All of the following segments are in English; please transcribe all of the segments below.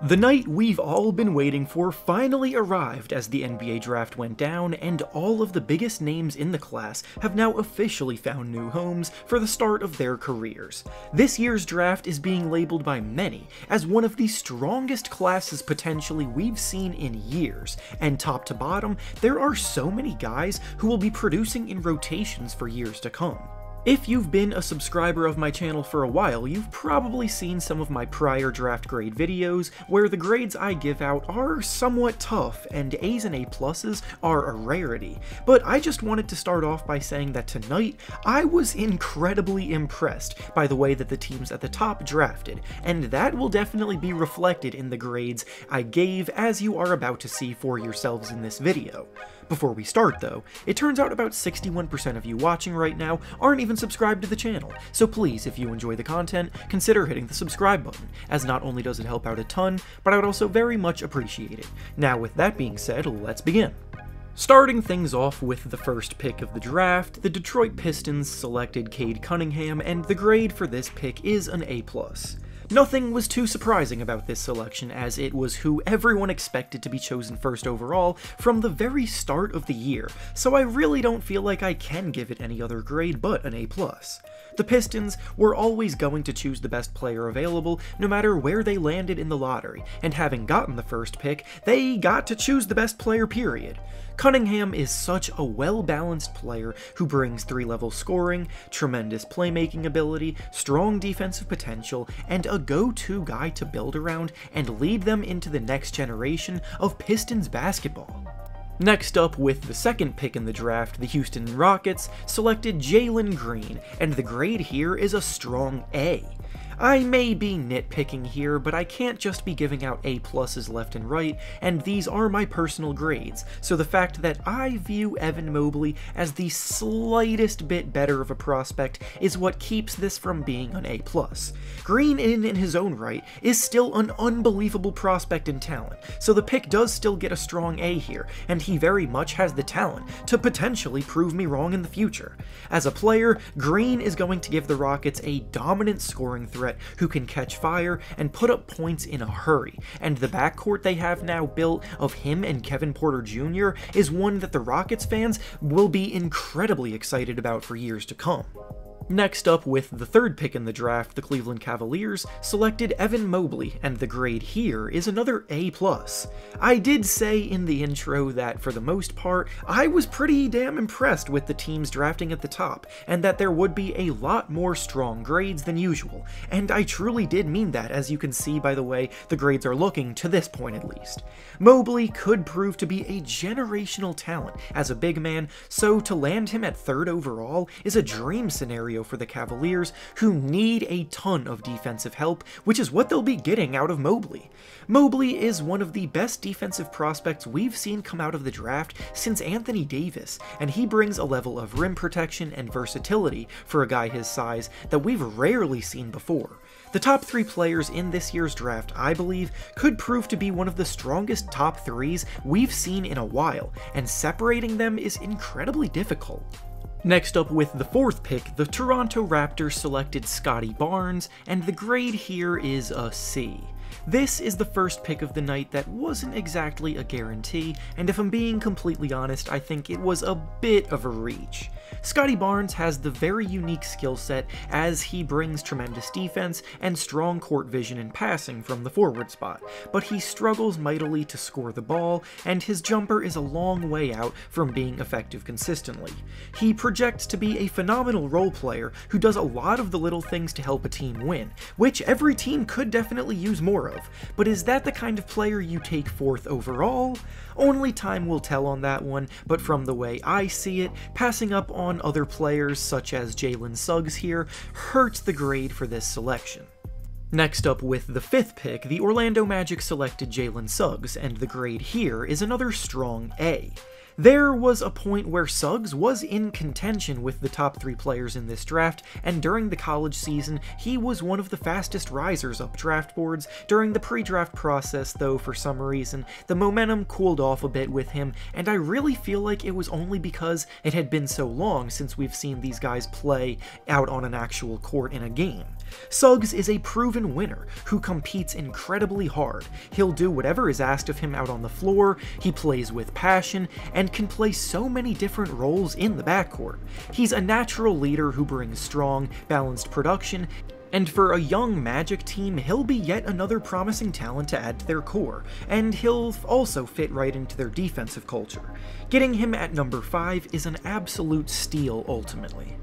The night we've all been waiting for finally arrived as the NBA draft went down, and all of the biggest names in the class have now officially found new homes for the start of their careers. This year's draft is being labeled by many as one of the strongest classes potentially we've seen in years, and top to bottom, there are so many guys who will be producing in rotations for years to come. If you've been a subscriber of my channel for a while, you've probably seen some of my prior draft grade videos where the grades I give out are somewhat tough and A's and A+ are a rarity, but I just wanted to start off by saying that tonight I was incredibly impressed by the way that the teams at the top drafted, and that will definitely be reflected in the grades I gave, as you are about to see for yourselves in this video. Before we start though, it turns out about 61% of you watching right now aren't even subscribed to the channel, so please, if you enjoy the content, consider hitting the subscribe button, as not only does it help out a ton, but I would also very much appreciate it. Now with that being said, let's begin. Starting things off with the first pick of the draft, the Detroit Pistons selected Cade Cunningham, and the grade for this pick is an A+. Nothing was too surprising about this selection, as it was who everyone expected to be chosen first overall from the very start of the year, so I really don't feel like I can give it any other grade but an A+. The Pistons were always going to choose the best player available, no matter where they landed in the lottery, and having gotten the first pick, they got to choose the best player, period. Cunningham is such a well-balanced player who brings 3-level scoring, tremendous playmaking ability, strong defensive potential, and a go-to guy to build around and lead them into the next generation of Pistons basketball. Next up, with the second pick in the draft, the Houston Rockets selected Jalen Green, and the grade here is a strong A. I may be nitpicking here, but I can't just be giving out A+ left and right, and these are my personal grades, so the fact that I view Evan Mobley as the slightest bit better of a prospect is what keeps this from being an A+. Green in his own right is still an unbelievable prospect and talent, so the pick does still get a strong A here, and he very much has the talent to potentially prove me wrong in the future. As a player, Green is going to give the Rockets a dominant scoring threat who can catch fire and put up points in a hurry, and the backcourt they have now built of him and Kevin Porter Jr. is one that the Rockets fans will be incredibly excited about for years to come. Next up, with the third pick in the draft, the Cleveland Cavaliers selected Evan Mobley, and the grade here is another A+. I did say in the intro that, for the most part, I was pretty damn impressed with the teams drafting at the top, and that there would be a lot more strong grades than usual, and I truly did mean that, as you can see by the way the grades are looking to this point at least. Mobley could prove to be a generational talent as a big man, so to land him at 3rd overall is a dream scenario for the Cavaliers, who need a ton of defensive help, which is what they'll be getting out of Mobley. Mobley is one of the best defensive prospects we've seen come out of the draft since Anthony Davis, and he brings a level of rim protection and versatility for a guy his size that we've rarely seen before. The top 3 players in this year's draft, I believe, could prove to be one of the strongest top 3s we've seen in a while, and separating them is incredibly difficult. Next up, with the fourth pick, the Toronto Raptors selected Scottie Barnes, and the grade here is a C. This is the first pick of the night that wasn't exactly a guarantee, and if I'm being completely honest, I think it was a bit of a reach. Scottie Barnes has the very unique skill set, as he brings tremendous defense and strong court vision and passing from the forward spot, but he struggles mightily to score the ball, and his jumper is a long way out from being effective consistently. He projects to be a phenomenal role player who does a lot of the little things to help a team win, which every team could definitely use more of, but is that the kind of player you take 4th overall? Only time will tell on that one, but from the way I see it, passing up on other players such as Suggs here hurts the grade for this selection. Next up, with the 5th pick, the Orlando Magic selected Jalen Suggs, and the grade here is another strong A. There was a point where Suggs was in contention with the top 3 players in this draft, and during the college season, he was one of the fastest risers up draft boards. During the pre-draft process, though, for some reason, the momentum cooled off a bit with him, and I really feel like it was only because it had been so long since we've seen these guys play out on an actual court in a game. Suggs is a proven winner who competes incredibly hard. He'll do whatever is asked of him out on the floor, he plays with passion, and can play so many different roles in the backcourt. He's a natural leader who brings strong, balanced production, and for a young Magic team, he'll be yet another promising talent to add to their core, and he'll also fit right into their defensive culture. Getting him at number 5 is an absolute steal ultimately.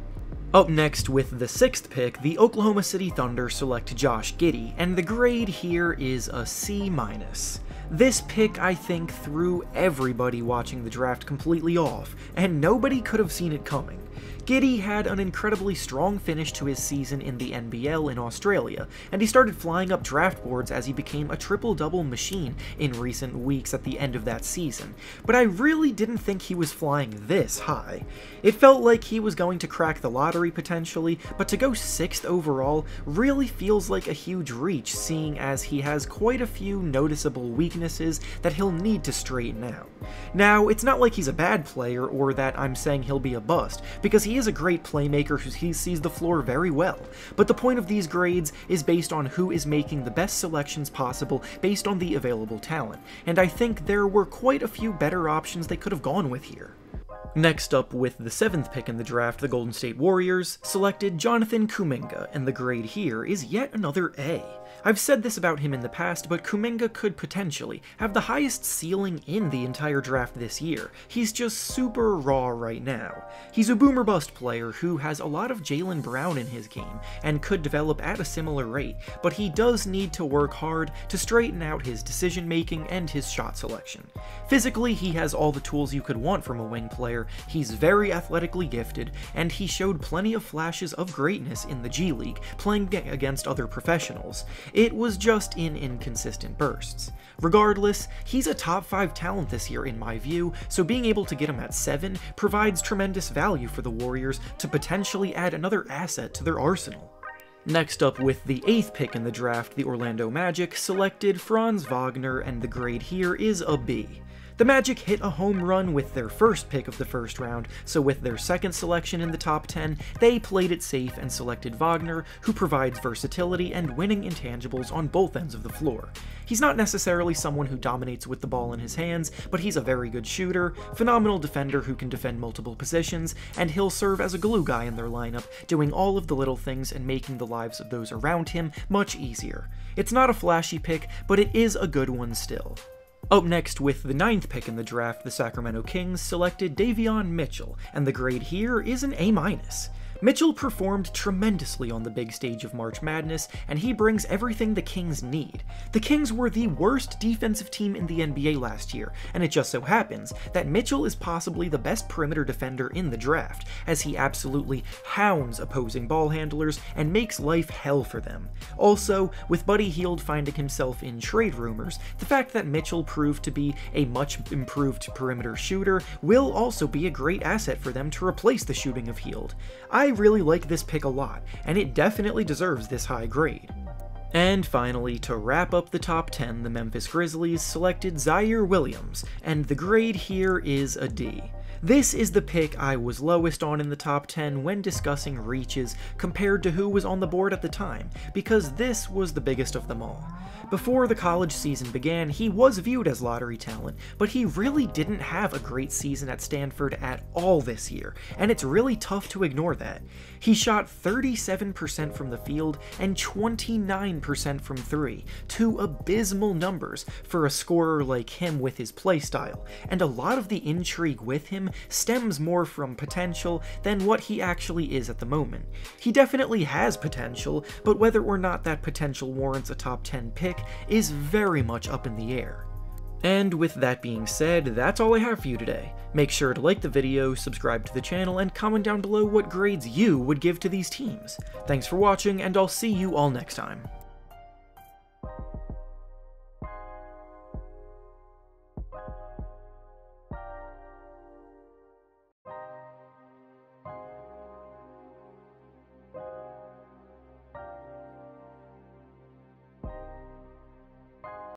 Up next with the 6th pick, the Oklahoma City Thunder select Josh Giddey, and the grade here is a C-. This pick, I think, threw everybody watching the draft completely off, and nobody could have seen it coming. Giddey had an incredibly strong finish to his season in the NBL in Australia, and he started flying up draft boards as he became a triple-double machine in recent weeks at the end of that season, but I really didn't think he was flying this high. It felt like he was going to crack the lottery potentially, but to go 6th overall really feels like a huge reach, seeing as he has quite a few noticeable weaknesses that he'll need to straighten out. Now, it's not like he's a bad player or that I'm saying he'll be a bust, because he is a great playmaker who sees the floor very well, but the point of these grades is based on who is making the best selections possible based on the available talent, and I think there were quite a few better options they could have gone with here. Next up, with the 7th pick in the draft, the Golden State Warriors selected Jonathan Kuminga, and the grade here is yet another A. I've said this about him in the past, but Kuminga could potentially have the highest ceiling in the entire draft this year. He's just super raw right now. He's a boomer-bust player who has a lot of Jalen Brown in his game, and could develop at a similar rate, but he does need to work hard to straighten out his decision-making and his shot selection. Physically, he has all the tools you could want from a wing player. He's very athletically gifted, and he showed plenty of flashes of greatness in the G League, playing against other professionals. It was just in inconsistent bursts. Regardless, he's a top 5 talent this year in my view, so being able to get him at 7 provides tremendous value for the Warriors to potentially add another asset to their arsenal. Next up, with the 8th pick in the draft, the Orlando Magic selected Franz Wagner, and the grade here is a B. The Magic hit a home run with their first pick of the first round, so with their second selection in the top 10, they played it safe and selected Wagner, who provides versatility and winning intangibles on both ends of the floor. He's not necessarily someone who dominates with the ball in his hands, but he's a very good shooter, phenomenal defender who can defend multiple positions, and he'll serve as a glue guy in their lineup, doing all of the little things and making the lives of those around him much easier. It's not a flashy pick, but it is a good one still. Up next, with the 9th pick in the draft, the Sacramento Kings selected Davion Mitchell, and the grade here is an A-. Mitchell performed tremendously on the big stage of March Madness, and he brings everything the Kings need. The Kings were the worst defensive team in the NBA last year, and it just so happens that Mitchell is possibly the best perimeter defender in the draft, as he absolutely hounds opposing ball handlers and makes life hell for them. Also, with Buddy Hield finding himself in trade rumors, the fact that Mitchell proved to be a much improved perimeter shooter will also be a great asset for them to replace the shooting of Hield. I really like this pick a lot, and it definitely deserves this high grade. And finally, to wrap up the top 10, the Memphis Grizzlies selected Ziaire Williams, and the grade here is a D. This is the pick I was lowest on in the top 10 when discussing reaches compared to who was on the board at the time, because this was the biggest of them all. Before the college season began, he was viewed as lottery talent, but he really didn't have a great season at Stanford at all this year, and it's really tough to ignore that. He shot 37% from the field and 29% from 3, two abysmal numbers for a scorer like him with his playstyle, and a lot of the intrigue with him stems more from potential than what he actually is at the moment. He definitely has potential, but whether or not that potential warrants a top 10 pick is very much up in the air. And with that being said, that's all I have for you today. Make sure to like the video, subscribe to the channel, and comment down below what grades you would give to these teams. Thanks for watching, and I'll see you all next time.